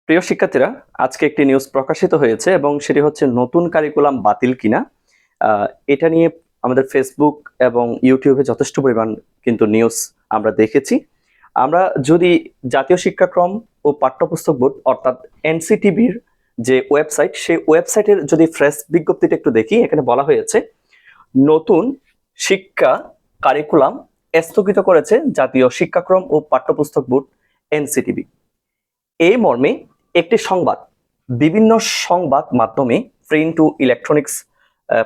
প্রিয় শিক্ষার্থীরা, আজকে একটি নিউজ প্রকাশিত হয়েছে এবং সেটি হচ্ছে নতুন কারিকুলাম বাতিল কিনা। এটা নিয়ে আমাদের ফেসবুক এবং ইউটিউবে যথেষ্ট পরিমাণ কিন্তু নিউজ আমরা দেখেছি। আমরা যদি জাতীয় শিক্ষাক্রম ও পাঠ্যপুস্তক বোর্ড অর্থাৎ এনসিটিবির যে ওয়েবসাইট, সেই ওয়েবসাইটের যদি ফ্রেশ বিজ্ঞপ্তিটা একটু দেখি, এখানে বলা হয়েছে নতুন শিক্ষা কারিকুলাম স্থগিত করেছে জাতীয় শিক্ষাক্রম ও পাঠ্যপুস্তক বোর্ড এনসিটিবি। এই মর্মে একটি সংবাদ বিভিন্ন সংবাদ মাধ্যমে প্রিন্ট ও ইলেকট্রনিক্স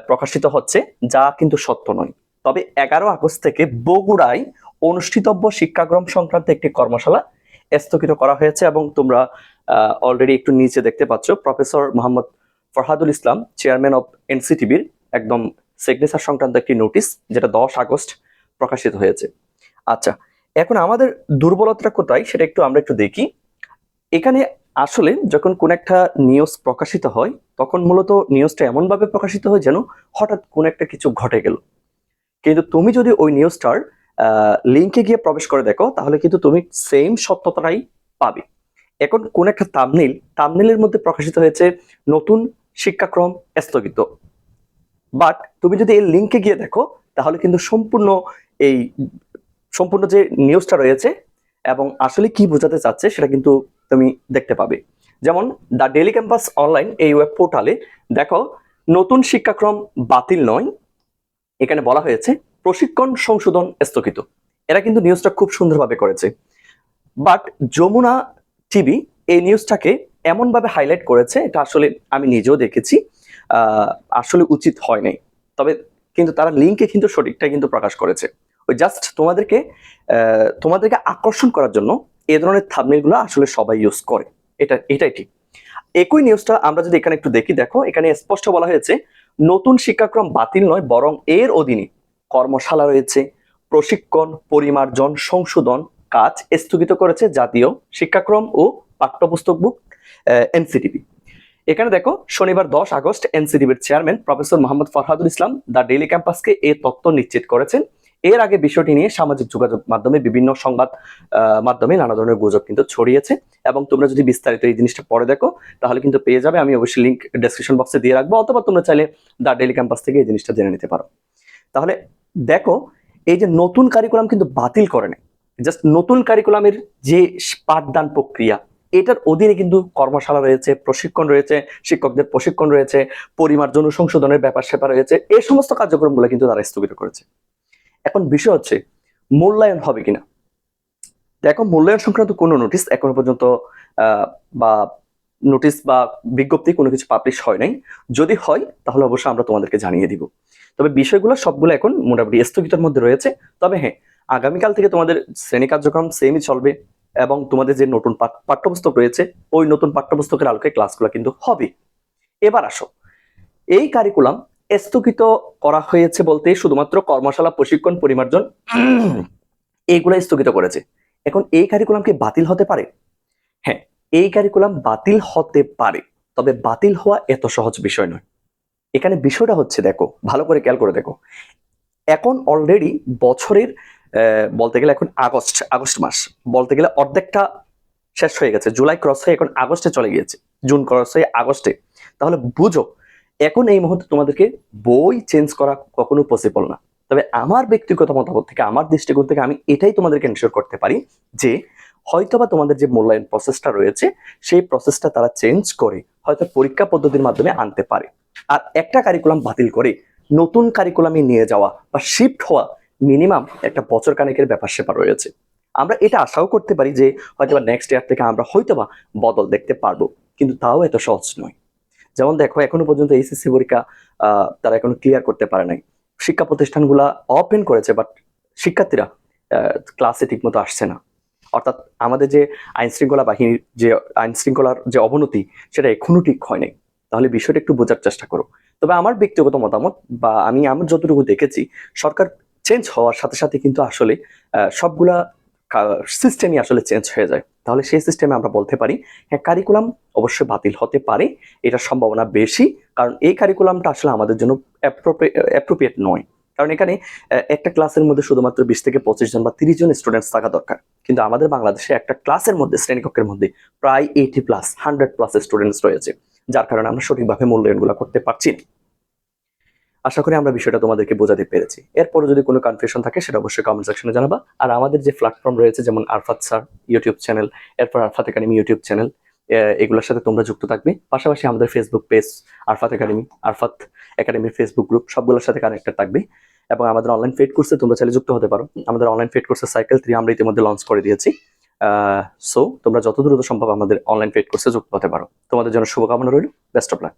প্রকাশিত হচ্ছে, যা কিন্তু সত্য নয়। তবে 11 আগস্ট থেকে বগুড়ায় অনুষ্ঠিতব্য শিক্ষাক্রম সংক্রান্ত একটি কর্মশালা স্থগিত করা হয়েছে এবং তোমরা অলরেডি একটু নিচে দেখতে পাচ্ছ professor Mohammad Farhadul Islam, chairman of এনসিটিবির একদম সিগনেচার সংক্রান্ত একটি নোটিশ, যেটা 10 আগস্ট প্রকাশিত হয়েছে। আচ্ছা, এখন আমাদের দুর্বলতা কোথায় সেটা আমরা একটু দেখি। এখানে আসলে যখন কোন একটা নিউজ প্রকাশিত হয়, তখন মূলত নিউজটা এমনভাবে প্রকাশিত হয় যেন হঠাৎ কোন একটা কিছু ঘটে গেল। কিন্তু তুমি যদি ওই নিউজটার লিঙ্কে গিয়ে প্রবেশ করে দেখো, তাহলে কিন্তু তুমি সেম সত্যতাটাই পাবে। এখন কোন একটা তামনেলের মধ্যে প্রকাশিত হয়েছে নতুন শিক্ষাক্রম স্থগিত, বাট তুমি যদি এই লিঙ্কে গিয়ে দেখো, তাহলে কিন্তু সম্পূর্ণ যে নিউজটা রয়েছে এবং আসলে কি বোঝাতে চাচ্ছে সেটা কিন্তু তুমি দেখতে পাবে। যেমন দ্য ডেইলি ক্যাম্পাস অনলাইন এই ওয়েব পোর্টালে দেখো, নতুন শিক্ষাক্রম বাতিল নয়, এখানে বলা হয়েছে প্রশিক্ষণ সংশোধন স্থগিত। এরা কিন্তু নিউজটা খুব সুন্দরভাবে করেছে, বাট যমুনা টিভি এই নিউজটাকে এমনভাবে হাইলাইট করেছে, এটা আসলে আমি নিজেও দেখেছি, আসলে উচিত হয় নাই। তবে কিন্তু তারা লিঙ্কে কিন্তু সঠিকটা কিন্তু প্রকাশ করেছে। ওই জাস্ট তোমাদেরকে আকর্ষণ করার জন্য এই ধরনের থাম্বনেলগুলো আসলে সবাই ইউজ করে, এটাই ঠিক। একই নিউজটা আমরা যদি এখানে একটু দেখি, দেখো এখানে স্পষ্ট বলা হয়েছে নতুন শিক্ষাক্রম বাতিল নয়, বরং এর অধীনে কর্মশালা রয়েছে, প্রশিক্ষণ পরিমার্জন সংশোধন কাজ স্থগিত করেছে জাতীয় শিক্ষাক্রম ও পাঠ্যপুস্তক বোর্ড এনসিটিবি। এখানে দেখো, শনিবার 10 আগস্ট এনসিটিবির chairman professor Mohammad Farhadul Islam the daily ক্যাম্পাসকে এই তথ্য নিশ্চিত করেছেন। এর আগে বিষয়টি নিয়ে সামাজিক যোগাযোগ মাধ্যমে বিভিন্ন সংবাদ মাধ্যমে নানা ধরনের গুজব কিন্তু ছড়িয়েছে, এবং তোমরা যদি বিস্তারিত এই জিনিসটা পরে দেখো তাহলে কিন্তু পেয়ে যাবে। আমি অবশ্যই লিঙ্ক ডেসক্রিপশন বক্সে দিয়ে রাখবো, অথবা তোমরা চাইলে দ্য ডেইলি ক্যাম্পাস থেকে এই জিনিসটা জেনে নিতে পারো। তাহলে দেখো, এই যে নতুন কারিকুলাম কিন্তু বাতিল করে না, জাস্ট নতুন কারিকুলামের যে পাঠদান প্রক্রিয়া, এটার অধীনে কিন্তু কর্মশালা রয়েছে, প্রশিক্ষণ রয়েছে, শিক্ষকদের প্রশিক্ষণ রয়েছে, পরিমার্জন সংশোধনের ব্যাপার স্যাপার রয়েছে, এই সমস্ত কার্যক্রমগুলো কিন্তু তারা স্থগিত করেছে। এখন বিষয় হচ্ছে মূল্যায়ন হবে কিনা। দেখো, মূল্যায়ন সংক্রান্ত কোনো নোটিশ এখনো পর্যন্ত বা নোটিশ বা বিজ্ঞপ্তি কোনো কিছু পাবলিশ হয় নাই। যদি হয় তাহলে অবশ্যই আমরা তোমাদেরকে জানিয়ে দিব। তবে বিষয়গুলো সবগুলো এখন মোটামুটি স্থগিতের মধ্যে রয়েছে। তবে হ্যাঁ, আগামীকাল থেকে তোমাদের শ্রেণী কার্যক্রম সেমই চলবে এবং তোমাদের যে নতুন পাঠ্যপুস্তক রয়েছে, ওই নতুন পাঠ্যপুস্তকের আলোকে ক্লাসগুলো কিন্তু হবে। এবার আসো, এই কারিকুলাম স্থগিত করা হয়েছে বলতে শুধুমাত্র কর্মশালা প্রশিক্ষণ পরিমার্জন এইগুলো স্থগিত করেছে। এখন এই কারিকুলাম কি বাতিল হতে পারে? হ্যাঁ, এই কারিকুলাম বাতিল হতে পারে, তবে বাতিল হওয়া এত সহজ বিষয় নয়। এখানে বিষয়টা হচ্ছে, দেখো ভালো করে খেয়াল করে দেখো, এখন অলরেডি বছরের বলতে গেলে এখন আগস্ট মাস বলতে গেলে অর্ধেকটা শেষ হয়ে গেছে। জুলাই ক্রস হয়ে এখন আগস্টে চলে গিয়েছে, জুন ক্রস হয়ে আগস্টে। তাহলে বুঝো, এখন এই মুহূর্তে তোমাদেরকে বই চেঞ্জ করা কখনো পসিবল না। তবে আমার ব্যক্তিগত মতামত থেকে, আমার দৃষ্টিকোণ থেকে আমি এটাই তোমাদেরকে এনশিওর করতে পারি যে হয়তোবা তোমাদের যে মূল্যায়ন প্রসেসটা রয়েছে, সেই প্রসেসটা তারা চেঞ্জ করে হয়তো পরীক্ষা পদ্ধতির মাধ্যমে আনতে পারে। আর একটা কারিকুলাম বাতিল করে নতুন কারিকুলামে নিয়ে যাওয়া বা শিফট হওয়া মিনিমাম একটা বছর কানেকের ব্যাপার স্যাপার রয়েছে। আমরা এটা আশাও করতে পারি যে হয়তোবা নেক্সট ইয়ার থেকে আমরা হয়তোবা বদল দেখতে পারবো, কিন্তু তাও এত সহজ নয়। যেমন দেখো, এখনো পর্যন্ত এইচএসসি পরীক্ষা তারা এখনো ক্লিয়ার করতে পারে নাই। শিক্ষা প্রতিষ্ঠানগুলা ওপেন করেছে, বাট শিক্ষার্থীরা ক্লাসে ঠিক মতো আসছে না। অর্থাৎ আমাদের যে আইন শৃঙ্খলার যে অবনতি, সেটা এখনো ঠিক হয় নাই। তাহলে বিষয়টা একটু বোঝার চেষ্টা করো। তবে আমার ব্যক্তিগত মতামত বা আমার যতটুকু দেখেছি, সরকার চেঞ্জ হওয়ার সাথে সাথে কিন্তু আসলে সবগুলা সিস্টেমই আসলে চেঞ্জ হয়ে যায়। তাহলে সেই সিস্টেমে আমরা বলতে পারি হ্যাঁ, কারিকুলাম অবশ্যই বাতিল হতে পারে, এটার সম্ভাবনা বেশি, কারণ এই কারিকুলামটা আসলে আমাদের জন্য অ্যাপ্রোপ্রিয়েট নয়। কারণ এখানে একটা ক্লাসের মধ্যে শুধুমাত্র 20 থেকে 25 জন বা 30 জন স্টুডেন্টস থাকা দরকার, কিন্তু আমাদের বাংলাদেশে একটা ক্লাসের মধ্যে, শ্রেণীকক্ষের মধ্যে প্রায় 80+, 100+ স্টুডেন্টস রয়েছে, যার কারণে আমরা সঠিকভাবে মূল্যায়নগুলো করতে পারছি না। আশা করি আমরা বিষয়টা তোমাদেরকে বোঝাতে পেরেছি। এরপরে যদি কোনো কনফিউশন থাকে সেটা অবশ্যই কমেন্ট সেকশনে জানাবা। আর আমাদের যে প্ল্যাটফর্ম রয়েছে, যেমন আরফাত স্যার ইউটিউব চ্যানেল, এরপর আরফাত একাডেমি ইউটিউব চ্যানেল, এগুলোর সাথে তোমরা যুক্ত থাকবে। পাশাপাশি আমাদের Facebook page Arfat academy, Arfat একাডেমির ফেসবুক গ্রুপ, সবগুলোর সাথে কানেক্টেড থাকবে। এবং আমাদের অনলাইন পেড কোর্সে তোমরা চাইলে যুক্ত হতে পারো। আমাদের অনলাইন পেড কোর্সে সাইকেল 3 আমরা ইতিমধ্যে লঞ্চ করে দিয়েছি। সো তোমরা যত দ্রুত সম্ভব আমাদের অনলাইন পেড কোর্সে যুক্ত হতে পারো। তোমাদের জন্য শুভকামনা রইল। Best of luck.